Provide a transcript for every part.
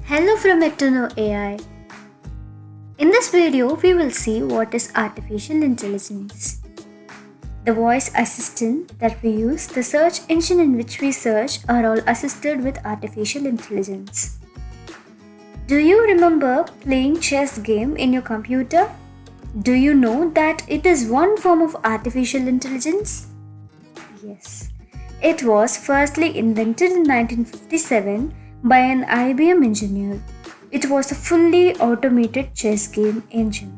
Hello from YetToKnowAI. In this video, we will see what is artificial intelligence. The voice assistant that we use, the search engine in which we search are all assisted with artificial intelligence. Do you remember playing chess game in your computer? Do you know that it is one form of artificial intelligence? Yes. It was firstly invented in 1957 by an IBM engineer. It was a fully automated chess game engine.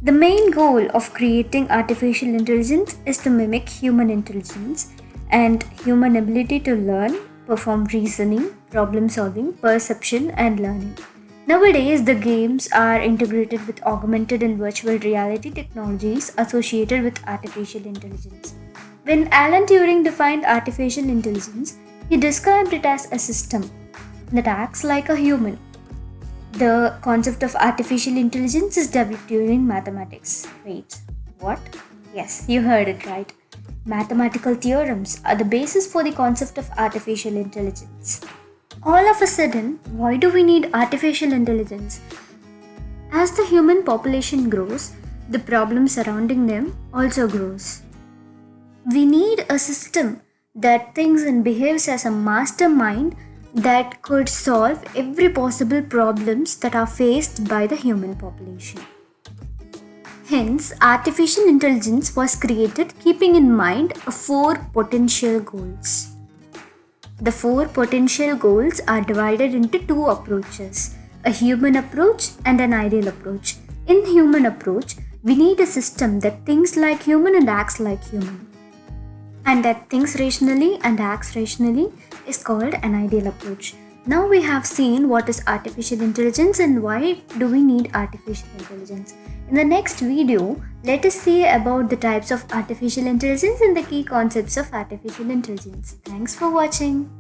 The main goal of creating artificial intelligence is to mimic human intelligence and human ability to learn, perform reasoning, problem solving, perception, and learning. Nowadays, the games are integrated with augmented and virtual reality technologies associated with artificial intelligence. When Alan Turing defined artificial intelligence, he described it as a system that acts like a human. The concept of artificial intelligence is developed during mathematics. Wait, what? Yes, you heard it right. Mathematical theorems are the basis for the concept of artificial intelligence. All of a sudden, why do we need artificial intelligence? As the human population grows, the problem surrounding them also grows. We need a system that thinks and behaves as a mastermind that could solve every possible problems that are faced by the human population. Hence, artificial intelligence was created keeping in mind four potential goals. The four potential goals are divided into two approaches, a human approach and an ideal approach. In human approach, we need a system that thinks like human and acts like human. And that thinks rationally and acts rationally is called an ideal approach. Now we have seen what is artificial intelligence and why do we need artificial intelligence. In the next video, let us see about the types of artificial intelligence and the key concepts of artificial intelligence. Thanks for watching.